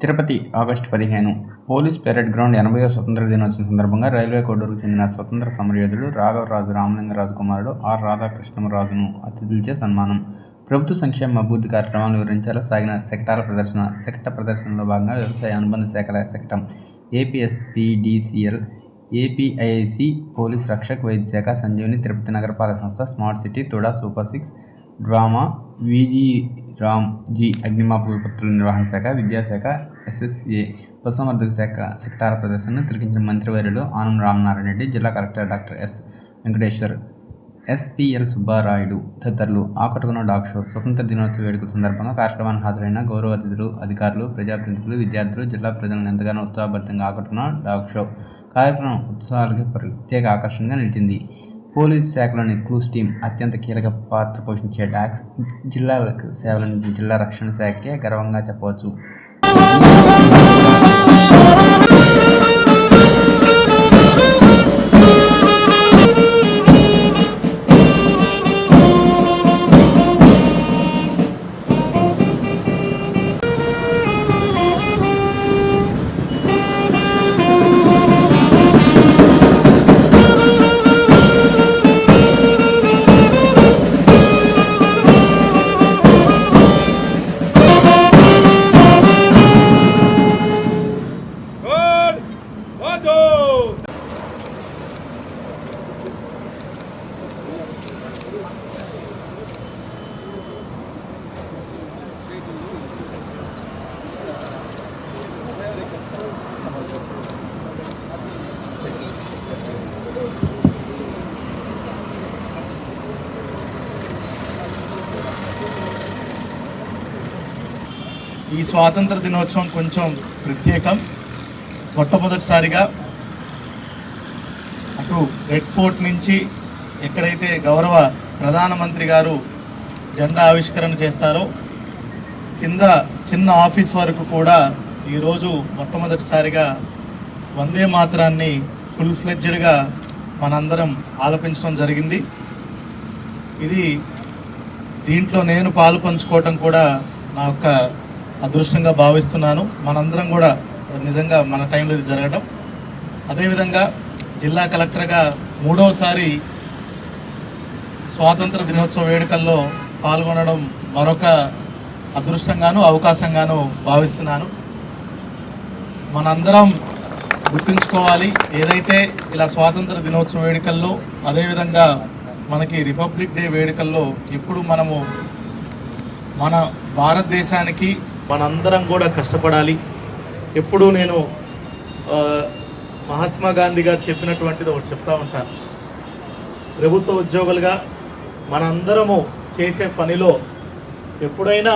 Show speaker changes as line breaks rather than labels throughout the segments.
Tirupati August 15 police parade ground 80వ స్వతంత్ర దినోత్సవం సందర్భంగా రైల్వే కోడూరుకు చెందిన స్వతంత్ర సమరయోధుడు రాఘవరాజు రామలింగరాజు కుమారుడు ఆర్ రాధాకృష్ణరాజును అతిథులచే సన్మానం. ప్రభుత్వ సంక్షేమ అభివృద్ధి కార్యక్రమాలను వివరించేలా సాగిన శకటాల ప్రదర్శన. శకట ప్రదర్శనలో భాగంగా వ్యవసాయ అనుబంధ శాఖల శకటం, ఏపీఎస్పీడీసీఎల్, ఏపీఐఐసి, పోలీస్ రక్షక్, వైద్య శాఖ, సంజీవని, తిరుపతి నగరపాలక సంస్థ, smart city, TUDA, super 6, drama, Viji Ramji, అగ్నిమాపక విపత్తుల నిర్వహణ శాఖ, విద్యాశాఖ, ఎస్ఎస్ఏ, పశుసంవర్ధక శాఖ శకటాల ప్రదర్శనను తిలకించిన మంత్రివర్యులు ఆనం రామనారాయణ రెడ్డి, జిల్లా collector doctor yes Venkateshwar, SPL Subbarayudu తదితరులు ఆకట్టుకున్న డాగ్ షో. స్వతంత్ర దినోత్సవ వేడుకల సందర్భంగా కార్యక్రమానికి హాజరైన గౌరవ అతిథులు, అధికారులు, ప్రజాప్రతినిధులు, విద్యార్థులు, జిల్లా ప్రజలను ఎంతగానో ఉత్సాహభరితంగా ఆకట్టుకున్న డాగ్ షో కార్యక్రమం ఉత్సవాలకి ప్రత్యేక ఆకర్షణగా నిలిచింది. పోలీస్ శాఖలోని క్లూస్ టీం అత్యంత కీలక పాత్ర పోషించే డాగ్స్ జిల్లాలకు సేవలందించిన జిల్లా రక్షణ శాఖకే గర్వంగా చెప్పవచ్చు.
ఈ స్వాతంత్ర దినోత్సవం కొంచెం ప్రత్యేకం. మొట్టమొదటిసారిగా అటు రెడ్ ఫోర్ట్ నుంచి ఎక్కడైతే గౌరవ ప్రధానమంత్రి గారు జెండా ఆవిష్కరణ చేస్తారో కింద చిన్న ఆఫీస్ వరకు కూడా ఈరోజు మొట్టమొదటిసారిగా వందే మాతరాన్ని ఫుల్ ఫ్లెడ్జ్డ్గా మనందరం ఆలపించడం జరిగింది. ఇది దీంట్లో నేను పాలు పంచుకోవటం కూడా నా యొక్క అదృష్టంగా భావిస్తున్నాను. మనందరం కూడా నిజంగా మన టైంలో ఇది జరగడం. అదేవిధంగా జిల్లా కలెక్టర్గా 3వసారి స్వాతంత్ర దినోత్సవ వేడుకల్లో పాల్గొనడం మరొక అదృష్టంగాను అవకాశంగాను భావిస్తున్నాను. మనందరం గుర్తుంచుకోవాలి, ఏదైతే ఇలా స్వాతంత్ర దినోత్సవ వేడుకల్లో అదేవిధంగా మనకి రిపబ్లిక్ డే వేడుకల్లో ఎప్పుడు మనము మన భారతదేశానికి మనందరం కూడా కష్టపడాలి. ఎప్పుడూ నేను మహాత్మా గాంధీ గారు చెప్పినటువంటిది ఒకటి చెప్తా ఉంటాను. ప్రభుత్వ ఉద్యోగులుగా మనందరము చేసే పనిలో ఎప్పుడైనా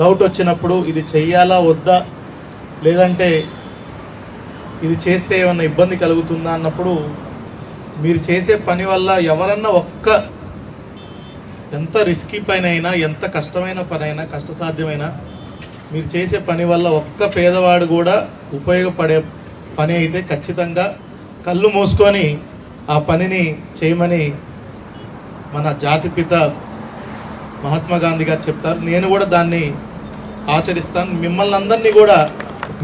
డౌట్ వచ్చినప్పుడు ఇది చెయ్యాలా వద్దా, లేదంటే ఇది చేస్తే ఏమన్నా ఇబ్బంది కలుగుతుందా అన్నప్పుడు మీరు చేసే పని వల్ల ఎవరన్నా ఎంత రిస్కీ పని అయినా, ఎంత కష్టమైన పని అయినా, కష్టసాధ్యమైనా మీరు చేసే పని వల్ల ఒక్క పేదవాడు కూడా ఉపయోగపడే పని అయితే ఖచ్చితంగా కళ్ళు మూసుకొని ఆ పనిని చేయమని మన జాతిపిత మహాత్మా గాంధీ గారు చెప్తారు. నేను కూడా దాన్ని ఆచరిస్తాను. మిమ్మల్ని అందరినీ కూడా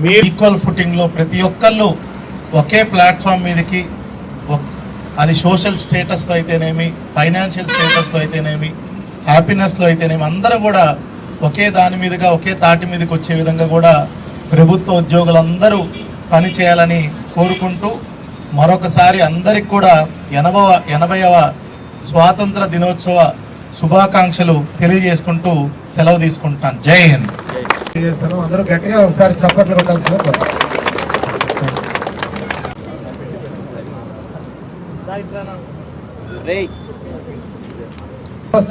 మీ ఈక్వల్ ఫుటింగ్లో ప్రతి ఒక్కళ్ళు ఒకే ప్లాట్ఫామ్ మీదకి, అది సోషల్ స్టేటస్లో అయితేనేమి, ఫైనాన్షియల్ స్టేటస్లో అయితేనేమి, హ్యాపీనెస్లో అయితేనేమి, అందరూ కూడా ఒకే దాని మీదుగా ఒకే తాటి మీదకి వచ్చే విధంగా కూడా ప్రభుత్వ ఉద్యోగులందరూ పని చేయాలని కోరుకుంటూ మరొకసారి అందరికి కూడా 80వ స్వాతంత్ర దినోత్సవ శుభాకాంక్షలు తెలియజేసుకుంటూ సెలవు తీసుకుంటాను. జై హింద్.
అందరూ గట్టిగా ఒకసారి చప్పట్లు కొట్టాల్సిన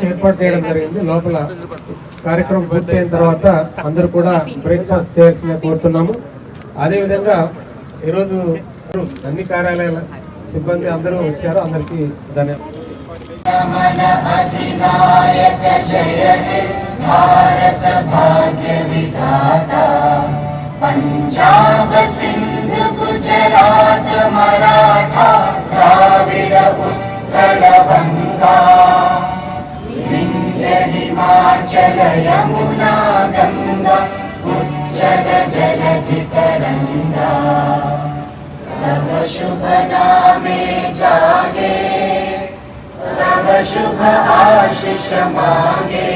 ఏర్పాటు చేయడం జరిగింది. లోపల కార్యక్రమం పూర్తయిన తర్వాత అందరూ కూడా బ్రేక్ఫాస్ట్ చేయాల్సిందిగా కోరుతున్నాము. అదేవిధంగా ఈరోజు అన్ని కార్యాలయాల సిబ్బంది అందరూ వచ్చారు. అందరికీ
పంజాబ్ సింధు గుజరాత్ మరాఠా ద్రావిడ ఉత్కళ గంగా వింధ్య హిమాచల యమునా గంగా चल जलधि तरंगा तव शुभ नामे जागे तव शुभ आशीष मांगे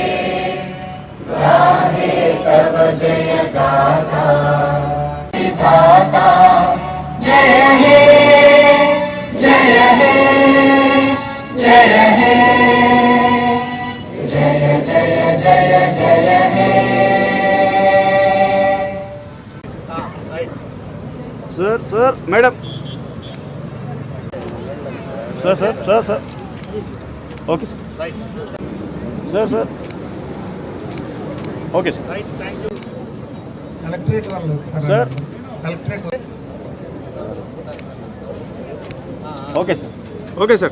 गाहे तव जय गाथा विधाता जय हे जय हे जय हे जय जय जय जय हे
sir madam sir okay sir okay sir
కలెక్టరేట్ వాళ్ళు ఒకసారి
సార్.
Collectorate
okay sir